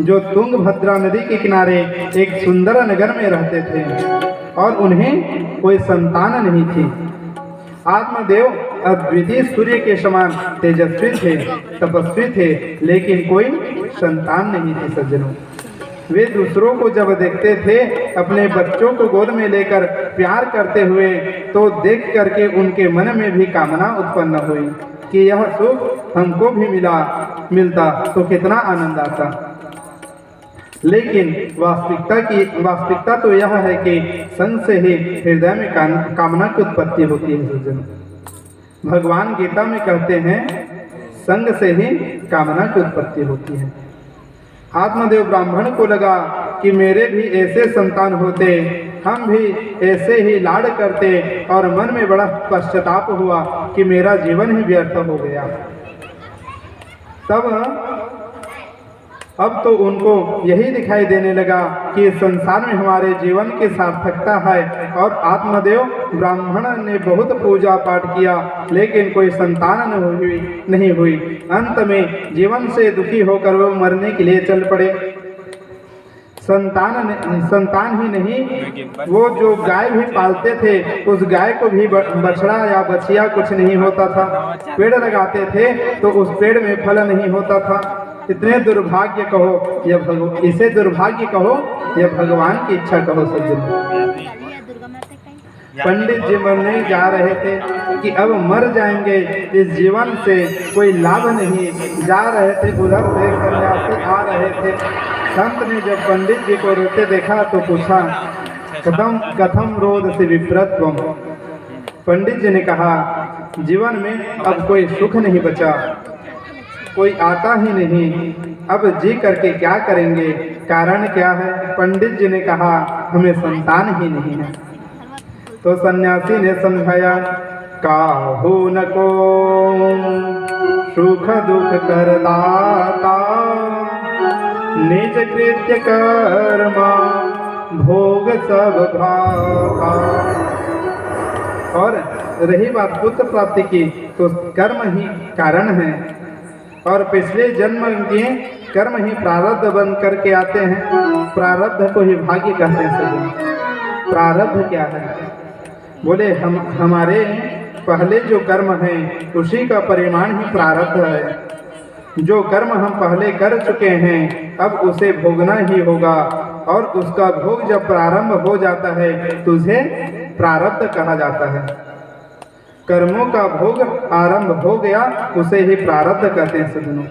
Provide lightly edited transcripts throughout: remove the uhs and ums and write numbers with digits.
जो तुंगभद्रा नदी के किनारे एक सुंदर नगर में रहते थे और उन्हें कोई संतान नहीं थी। आत्मदेव अद्वितीय सूर्य के समान तेजस्वी थे, तपस्वी थे, लेकिन कोई संतान नहीं थी। सज्जनों, वे दूसरों को जब देखते थे अपने बच्चों को गोद में लेकर प्यार करते हुए, तो देख करके उनके मन में भी कामना उत्पन्न हुई कि यह सुख हमको भी मिलता तो कितना आनंद आता। लेकिन वास्तविकता तो यह है कि संग से ही हृदय में कामना की उत्पत्ति होती है। सज्जनों, भगवान गीता में कहते हैं संग से ही कामना की उत्पत्ति होती है। आत्मदेव ब्राह्मण को लगा कि मेरे भी ऐसे संतान होते, हम भी ऐसे ही लाड करते, और मन में बड़ा पश्चाताप हुआ कि मेरा जीवन ही व्यर्थ हो गया। अब तो उनको यही दिखाई देने लगा कि इस संसार में हमारे जीवन की सार्थकता है। और आत्मदेव ब्राह्मण ने बहुत पूजा पाठ किया, लेकिन कोई संतान नहीं हुई। अंत में जीवन से दुखी होकर वो मरने के लिए चल पड़े। संतान ही नहीं, वो जो गाय भी पालते थे, उस गाय को भी बछड़ा या बछिया कुछ नहीं होता था। पेड़ लगाते थे तो उस पेड़ में फल नहीं होता था। इतने दुर्भाग्य कहो इसे दुर्भाग्य कहो या भगवान की इच्छा कहो। सज्जन, पंडित जी मरने जा रहे थे कि अब मर जाएंगे, इस जीवन से कोई लाभ नहीं। जा रहे थे, उधर से सन्यासी आ रहे थे। संत ने जब पंडित जी को रोते देखा तो पूछा, कथम रोद से विप्रत्वम। पंडित जी ने कहा, जीवन में अब कोई सुख नहीं बचा, कोई आता ही नहीं, अब जी करके क्या करेंगे, कारण क्या है। पंडित जी ने कहा, हमें संतान ही नहीं है। तो सन्यासी ने समझाया, काहू न को सुख दुख करदाता, निज कृत्य कर्म भोग सब भ्राता। और रही बात पुत्र प्राप्ति की, तो कर्म ही कारण है, और पिछले जन्म के कर्म ही प्रारब्ध बन करके आते हैं। प्रारब्ध को ही भाग्य कहते हैं। सभी प्रारब्ध क्या है? बोले हमारे पहले जो कर्म हैं उसी का परिमाण ही प्रारब्ध है। जो कर्म हम पहले कर चुके हैं अब उसे भोगना ही होगा, और उसका भोग जब प्रारंभ हो जाता है तो उसे प्रारब्ध कहा जाता है। कर्मों का भोग आरंभ हो गया, उसे ही प्रारब्ध कहते हैं। सज्जनों,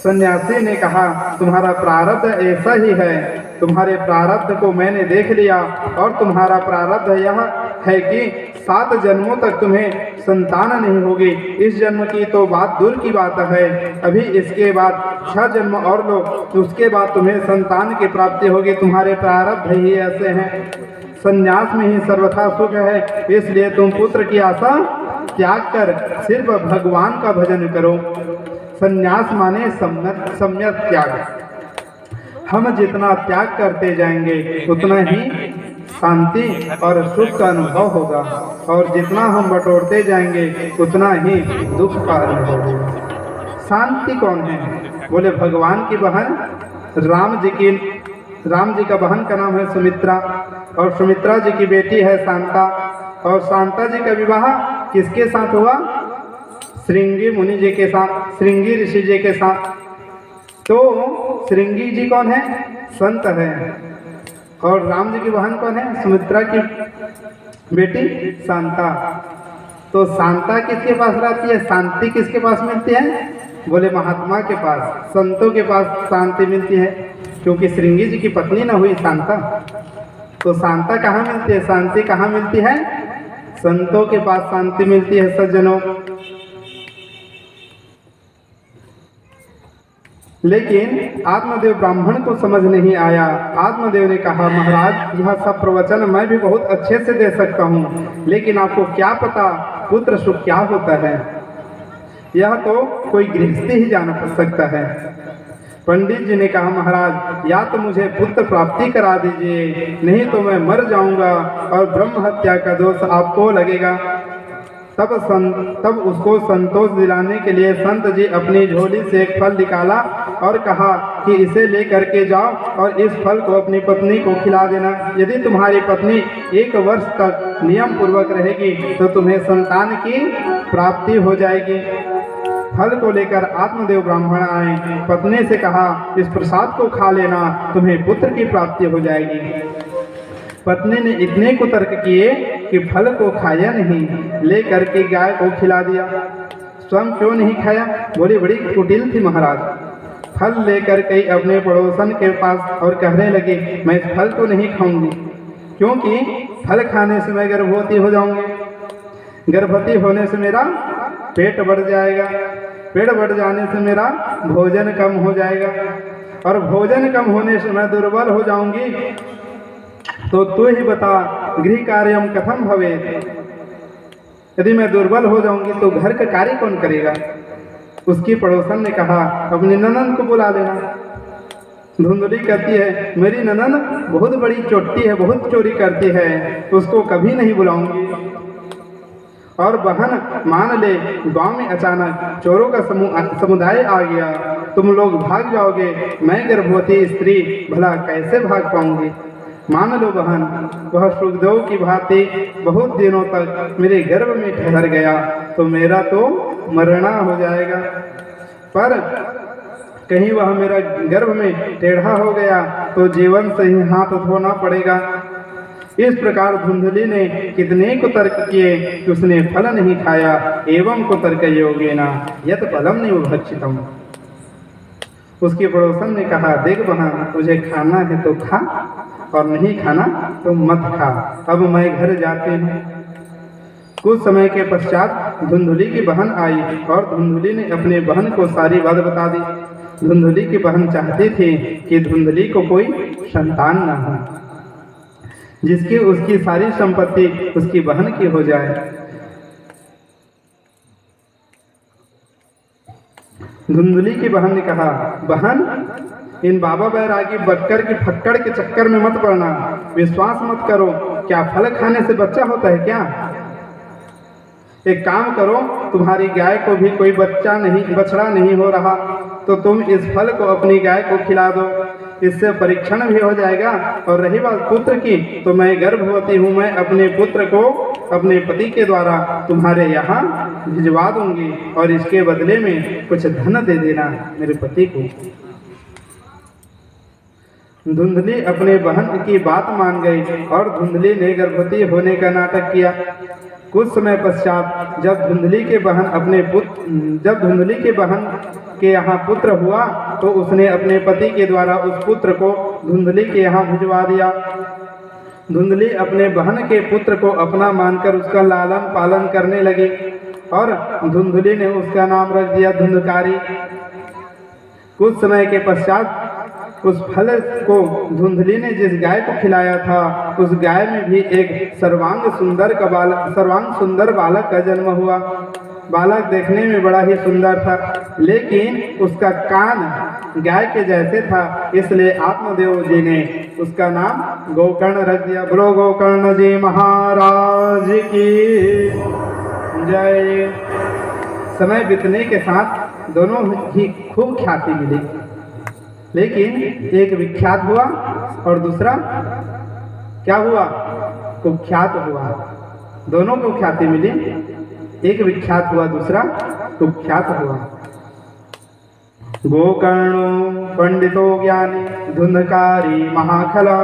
सन्यासी ने कहा, तुम्हारा प्रारब्ध ऐसा ही है, तुम्हारे प्रारब्ध को मैंने देख लिया, और तुम्हारा प्रारब्ध यह है कि 7 जन्मों तक तुम्हें संतान नहीं होगी। इस जन्म की तो बात दूर की बात है, अभी इसके बाद 6 जन्म और लो, उसके बाद तुम्हें संतान की प्राप्ति होगी। तुम्हारे प्रारब्ध ही ऐसे हैं। संन्यास में ही सर्वथा सुख है, इसलिए तुम पुत्र की आशा त्याग कर सिर्फ भगवान का भजन करो। संन्यास माने सम्यक त्याग। हम जितना त्याग करते जाएंगे उतना ही शांति और सुख का अनुभव होगा, और जितना हम बटोरते जाएंगे उतना ही दुख का अनुभव होगा। शांति कौन है? बोले भगवान की बहन राम जी का बहन का नाम है सुमित्रा, और सुमित्रा जी की बेटी है शांता, और शांता जी का विवाह किसके साथ हुआ? श्रृंगी मुनि जी के साथ, श्रृंगी ऋषि जी के साथ। तो श्रृंगी जी कौन है? संत है। और राम जी की बहन कौन है? सुमित्रा की बेटी शांता। तो शांता किसके पास रहती है? शांति किसके पास मिलती है? बोले महात्मा के पास, संतों के पास शांति मिलती है, क्योंकि श्रृंगी जी की पत्नी न हुई शांता। तो शांता कहाँ मिलती है? शांति कहाँ मिलती है? संतों के पास शांति मिलती है। सज्जनों, लेकिन आत्मदेव ब्राह्मण को समझ नहीं आया। आत्मदेव ने कहा, महाराज यह सब प्रवचन मैं भी बहुत अच्छे से दे सकता हूँ, लेकिन आपको क्या पता पुत्र सुख क्या होता है? यह तो कोई गृहस्थी ही जान सकता है। पंडित जी ने कहा, महाराज या तो मुझे पुत्र प्राप्ति करा दीजिए, नहीं तो मैं मर जाऊंगा और ब्रह्म हत्या का दोष आपको लगेगा। तब उसको संतोष दिलाने के लिए संत जी अपनी झोली से एक फल निकाला और कहा कि इसे ले करके जाओ और इस फल को अपनी पत्नी को खिला देना। यदि तुम्हारी पत्नी 1 वर्ष तक नियम पूर्वक रहेगी तो तुम्हें संतान की प्राप्ति हो जाएगी। फल को लेकर आत्मदेव ब्राह्मण आए, पत्नी से कहा इस प्रसाद को खा लेना, तुम्हें पुत्र की प्राप्ति हो जाएगी। पत्नी ने इतने कुतर्क किए कि फल को खाया नहीं, ले करके गाय को खिला दिया। स्वयं क्यों नहीं खाया? बोली बड़ी कुटिल थी महाराज। फल लेकर गई अपने पड़ोसन के पास और कहने लगी मैं इस फल को नहीं खाऊंगी, क्योंकि फल खाने से मैं गर्भवती हो जाऊंगी, गर्भवती होने से मेरा पेट बढ़ जाएगा, पेट बढ़ जाने से मेरा भोजन कम हो जाएगा, और भोजन कम होने से मैं दुर्बल हो जाऊंगी। तो तू ही बता गृह कार्यम कथम भवे, यदि मैं दुर्बल हो जाऊंगी तो घर का कार्य कौन करेगा? उसकी पड़ोसन ने कहा अपनी ननद को बुला लेना। धुंधली कहती है मेरी ननद बहुत बड़ी चोटी है, बहुत चोरी करती है, उसको कभी नहीं बुलाऊंगी। और बहन मान ले गांव में अचानक चोरों का समुदाय आ गया, तुम लोग भाग जाओगे, मैं गर्भवती स्त्री भला कैसे भाग पाऊंगी? मान लो बहन, वह सुखदेव की भांति बहुत दिनों तक मेरे गर्भ में ठहर गया तो मेरा तो मरना हो जाएगा, पर कहीं वह मेरा गर्भ में टेढ़ा हो गया तो जीवन से ही हाथ धोना पड़ेगा। इस प्रकार धुंधली ने कितने कुतर्क किए कि उसने फल नहीं खाया। एवं कुतर्क योगेना यत फलम निभक्षितम। उसके पड़ोसन ने कहा देख बहन, तुझे खाना है तो खा और नहीं खाना तो मत खा, अब मैं घर जाती हूँ। कुछ समय के पश्चात धुंधली की बहन आई और धुंधली ने अपने बहन को सारी बात बता दी। धुंधली की बहन चाहती थी कि धुंधली को कोई संतान न हो, जिसकी उसकी सारी संपत्ति उसकी बहन की हो जाए। धुंधली की बहन ने कहा बहन, इन बाबा बैरागी बक्कर की फक्कड़ के चक्कर में मत पड़ना, विश्वास मत करो, क्या फल खाने से बच्चा होता है क्या? एक काम करो, तुम्हारी गाय को भी कोई बछड़ा नहीं हो रहा, तो तुम इस फल को अपनी गाय को खिला दो, इससे परीक्षण भी हो जाएगा। और रही बात पुत्र की, तो मैं गर्भवती हूँ, मैं अपने पुत्र को अपने पति के द्वारा तुम्हारे यहाँ भिजवा दूंगी और इसके बदले में कुछ धन दे देना मेरे पति को। धुंधली अपने बहन की बात मान गई और धुंधली ने गर्भवती होने का नाटक किया। कुछ समय पश्चात जब धुंधली के बहन के यहाँ पुत्र हुआ तो उसने अपने पति के द्वारा उस पुत्र को धुंधली के यहाँ भिजवा दिया। धुंधली अपने बहन के पुत्र को अपना मानकर उसका लालन पालन करने लगी और धुंधली ने उसका नाम रख दिया धुंधकारी। कुछ समय के पश्चात उस फल को धुंधली ने जिस गाय को खिलाया था उस गाय में भी एक सर्वांग सुंदर बालक का जन्म हुआ। बालक देखने में बड़ा ही सुंदर था, लेकिन उसका कान गाय के जैसे था, इसलिए आत्मदेव जी ने उसका नाम गोकर्ण रख दिया। बोलो गोकर्ण जी महाराज की जय। समय बीतने के साथ दोनों ही खूब ख्याति मिली, लेकिन एक विख्यात हुआ और दूसरा क्या हुआ? कुख्यात हुआ। दोनों को ख्याति मिली, एक विख्यात हुआ, दूसरा कुख्यात हुआ। गोकर्णो पंडितो ज्ञानी धुंधकारी महाखला।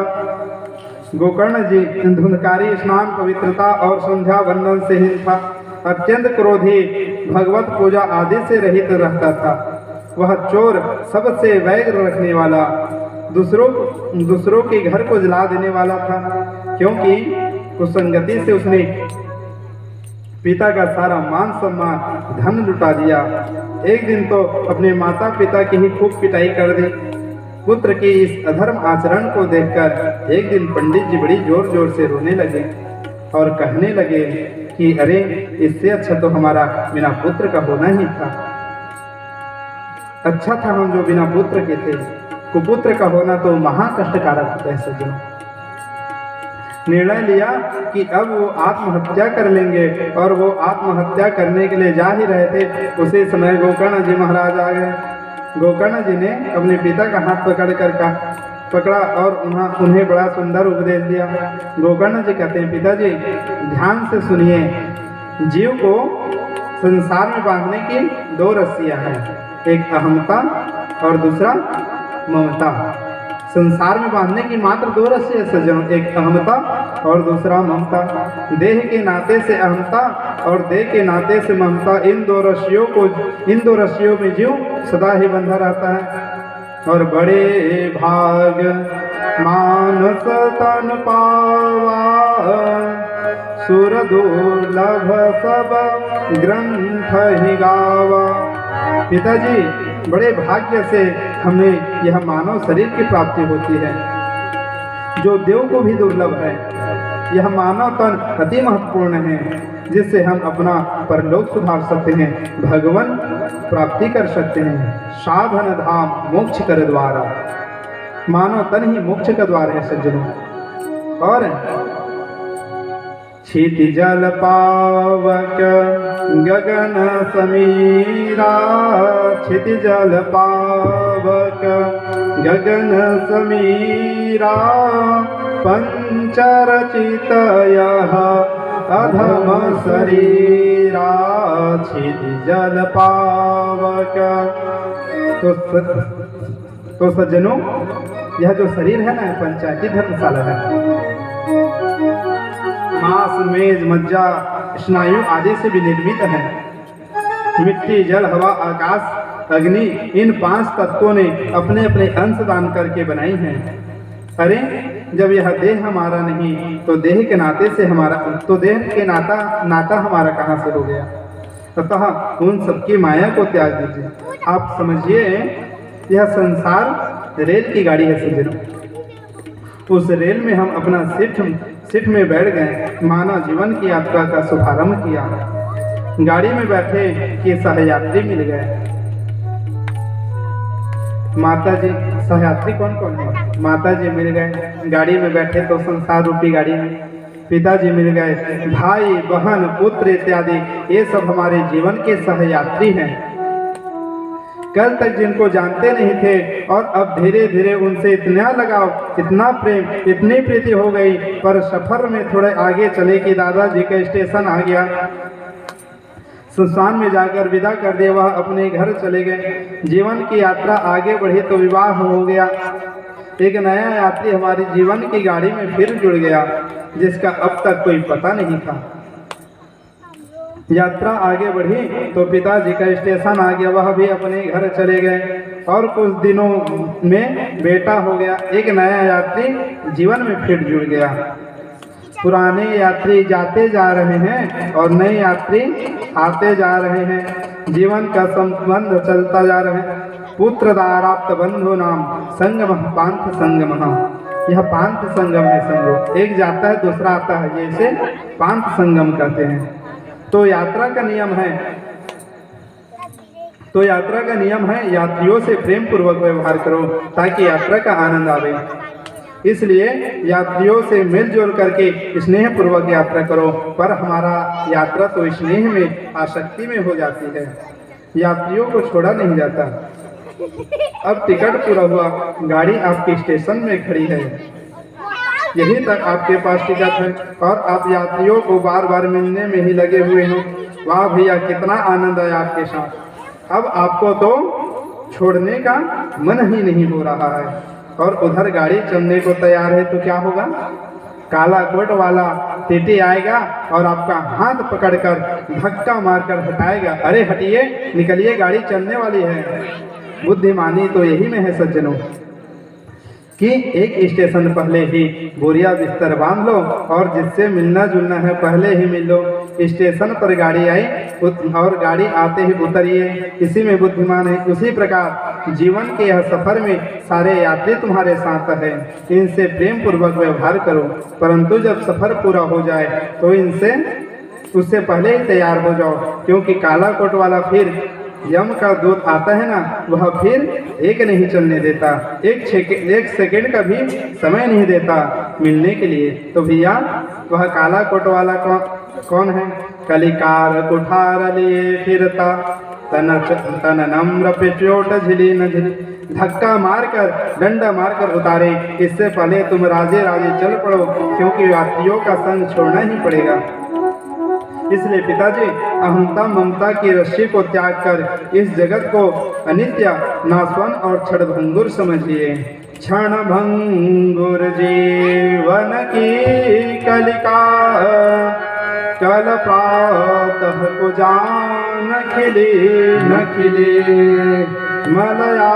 गोकर्ण जी धुंधकारी स्नान पवित्रता और संध्या वंदन से हीन था, अत्यंत क्रोधी, भगवत पूजा आदि से रहित रहता था। वह चोर, सबसे वैर रखने वाला, दूसरों के घर को जला देने वाला था, क्योंकि उस संगति से उसने पिता का सारा मान सम्मान धन लुटा दिया। एक दिन तो अपने माता पिता की ही खूब पिटाई कर दी। पुत्र के इस अधर्म आचरण को देखकर एक दिन पंडित जी बड़ी जोर जोर से रोने लगे और कहने लगे कि अरे, इससे अच्छा तो हमारा बिना पुत्र का होना ही था। अच्छा था हम जो बिना पुत्र के थे, कुपुत्र का होना तो महाकष्टकारक होता है सज्जनों। निर्णय लिया कि अब वो आत्महत्या कर लेंगे, और वो आत्महत्या करने के लिए जा ही रहे थे। उसी समय गोकर्ण जी महाराज आ गए। गोकर्ण जी ने अपने पिता का हाथ पकड़ा और उन्हें बड़ा सुंदर उपदेश दिया। गोकर्ण जी कहते हैं, पिताजी ध्यान से सुनिए, जीव को संसार में बांधने की दो रस्सियां हैं, एक अहमता और दूसरा ममता। संसार में बांधने की मात्र दो रस्सियां सज्जनों, एक अहमता और दूसरा ममता। देह के नाते से अहमता और देह के नाते से ममता, इन दो रस्सियों में जीव सदा ही बंधा रहता है। और बड़े भाग मानस तन पावा, सुर दुर्लभ सब ग्रंथ ही गावा। पिताजी बड़े भाग्य से हमें यह मानव शरीर की प्राप्ति होती है, जो देव को भी दुर्लभ है। यह मानव तन अति महत्वपूर्ण है, जिससे हम अपना परलोक सुधार सकते हैं, भगवान प्राप्ति कर सकते हैं। साधन धाम मोक्ष कर द्वारा, मानव तन ही मोक्ष का द्वार है सज्जनों। और क्षिति जल पावक गगन समीरा, क्षिति जल पावक गगन समीरा, पंचरचित यह अधम शरीरा, क्षिति जल पावक। तो सज्जनों, यह जो शरीर है ना, पंचायती धर्मशाला है। मांस, मेज, मज्जा, स्नायु आदि से भी निर्मित है। मिट्टी, जल, हवा, आकाश, अग्नि, इन 5 तत्वों ने अपने अपने अंश दान करके बनाई हैं। अरे जब यह देह हमारा नहीं, तो देह के नाते से हमारा, तो देह के नाता हमारा कहाँ से हो गया। अतः उन सबकी माया को त्याग दीजिए। आप समझिए, यह संसार रेल की गाड़ी है सज्जनों। उस रेल में हम अपना सीट में बैठ गए, मानव जीवन की यात्रा का शुभारंभ किया। गाड़ी में बैठे कि सहयात्री मिल गए। माता जी, सहयात्री कौन कौन है? माता जी मिल गए, गाड़ी में बैठे तो संसार रूपी गाड़ी में। पिताजी मिल गए, भाई, बहन, पुत्र इत्यादि, ये सब हमारे जीवन के सहयात्री हैं। कल तक जिनको जानते नहीं थे, और अब धीरे धीरे उनसे इतना लगाव, इतना प्रेम, इतनी प्रीति हो गई। पर सफर में थोड़े आगे चले कि दादाजी का स्टेशन आ गया। सुनसान में जाकर विदा कर दिया, वह अपने घर चले गए। जीवन की यात्रा आगे बढ़ी तो विवाह हो गया। एक नया यात्री हमारे जीवन की गाड़ी में फिर जुड़ गया, जिसका अब तक कोई पता नहीं था। यात्रा आगे बढ़ी तो पिताजी का स्टेशन आ गया, वह भी अपने घर चले गए। और कुछ दिनों में बेटा हो गया। एक नया यात्री जीवन में फिर जुड़ गया। पुराने यात्री जाते जा रहे हैं और नए यात्री आते जा रहे हैं। जीवन का संबंध चलता जा रहा है। पुत्र दाराप्त बंधु नाम संगम पांथ संगम। यह पांथ संगम है संगो, एक जाता है दूसरा आता है, जैसे पांथ संगम कहते हैं। तो यात्रा का नियम है, यात्रियों से प्रेम पूर्वक व्यवहार करो ताकि यात्रा का आनंद आवे। इसलिए यात्रियों से मिलजुल करके स्नेह पूर्वक यात्रा करो। पर हमारा यात्रा तो स्नेह में, आसक्ति में हो जाती है, यात्रियों को छोड़ा नहीं जाता। अब टिकट पूरा हुआ, गाड़ी आपके स्टेशन में खड़ी है, यहीं तक आपके पास टिकट है और आप यात्रियों को बार बार मिलने में ही लगे हुए हो। वाह भैया, कितना आनंद आया आपके साथ। अब आपको तो छोड़ने का मन ही नहीं हो रहा है। और उधर गाड़ी चलने को तैयार है तो क्या होगा? काला कोट वाला टीटी आएगा और आपका हाथ पकड़कर धक्का मारकर हटाएगा। अरे हटिए, निकलिए, गाड़ी चलने वाली है। बुद्धिमानी तो यही में है सज्जनों कि एक स्टेशन पहले ही बोरिया बिस्तर बांध लो और जिससे मिलना जुलना है पहले ही मिल लो। स्टेशन पर गाड़ी आई और गाड़ी आते ही उतरिए, इसी में बुद्धिमान है। उसी प्रकार जीवन के यह सफर में सारे यात्री तुम्हारे साथ है, इनसे प्रेम पूर्वक व्यवहार करो। परंतु जब सफर पूरा हो जाए तो उससे पहले ही तैयार हो जाओ, क्योंकि काला कोट वाला फिर यम का दूत आता है ना, वह फिर एक नहीं चलने देता, एक सेकंड का भी समय नहीं देता मिलने के लिए। तो भैया वह काला कोट वाला कौन है? कलिकार कुठार लिए फिरता, तन नम्र पे चोट झिली न झिली। धक्का मारकर डंडा मारकर उतारे, इससे पहले तुम राजे राजे चल पड़ो, क्योंकि यात्रियों का संग छोड़ना ही पड़ेगा। इसलिए पिताजी अहंता ममता की रस्सी को त्याग कर इस जगत को अनित्य, नाशवन और क्षणभंगुर समझिए। क्षणभंगुर जीवन की कलिका, कल प्रातः को जान खिली न खिली। मलया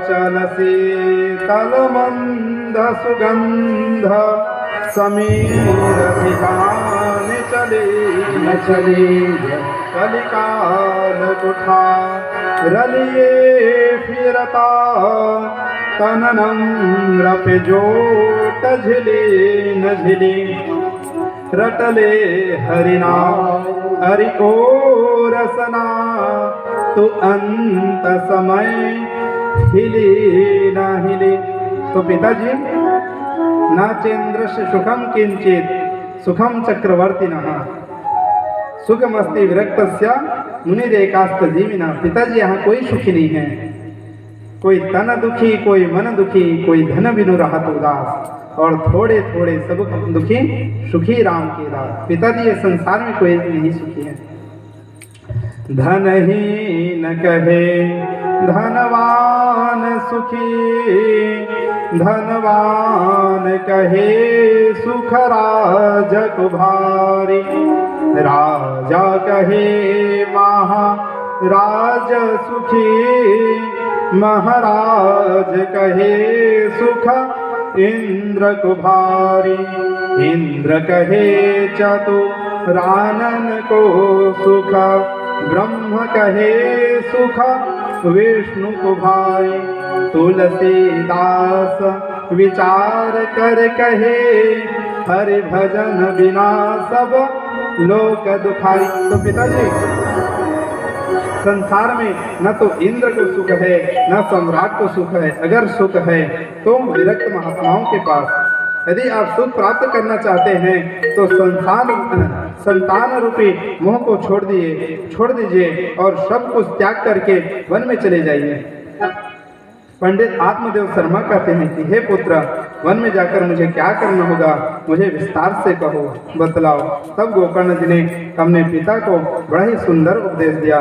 चल शीतल मंद सुगंध, समीर धिकान चली न चली। कलिकाल कुठार लिए फिरता, तन नम्र पे जोट झिली न झिली। रटले हरिनाम हरि को रसना, तो अंत समय हिली न हिली। तो पिताजी नाचेन्द्र सुखम किंचित सुखम चक्रवर्ती नहा, सुखमस्ति विरक्तस्य मुनिरेकास्त जीविना। पिताजी यहाँ कोई सुखी नहीं है, कोई तन दुखी, कोई मन दुखी, कोई धन बिनु रहत उदास, और थोड़े थोड़े सब दुखी सुखी राम के दास। पिताजी ये संसार में कोई नहीं सुखी है। धन ही न कहे धनवान सुखी, धनवान कहे सुख राज को भारी। राजा कहे महाराज सुखी, महाराज कहे सुख इंद्र को भारी। इंद्र कहे चतुरानन को सुख, ब्रह्म कहे सुख विष्णु को भाई। तुलसीदास विचार कर कहे, हरि भजन बिना सब लोक दुखाई। तो पिताजी संसार में न तो इंद्र को सुख है, न सम्राट को सुख है। अगर सुख है तो विरक्त महात्माओं के पास। यदि आप सुख प्राप्त करना चाहते हैं तो संतान रूपी मोह को छोड़ दीजिए और सब कुछ त्याग करके वन में चले जाइए। पंडित आत्मदेव शर्मा कहते हैं कि हे पुत्र, वन में जाकर मुझे क्या करना होगा, मुझे विस्तार से कहो, बतलाओ। तब गोकर्ण जी ने अपने पिता को बड़ा ही सुंदर उपदेश दिया।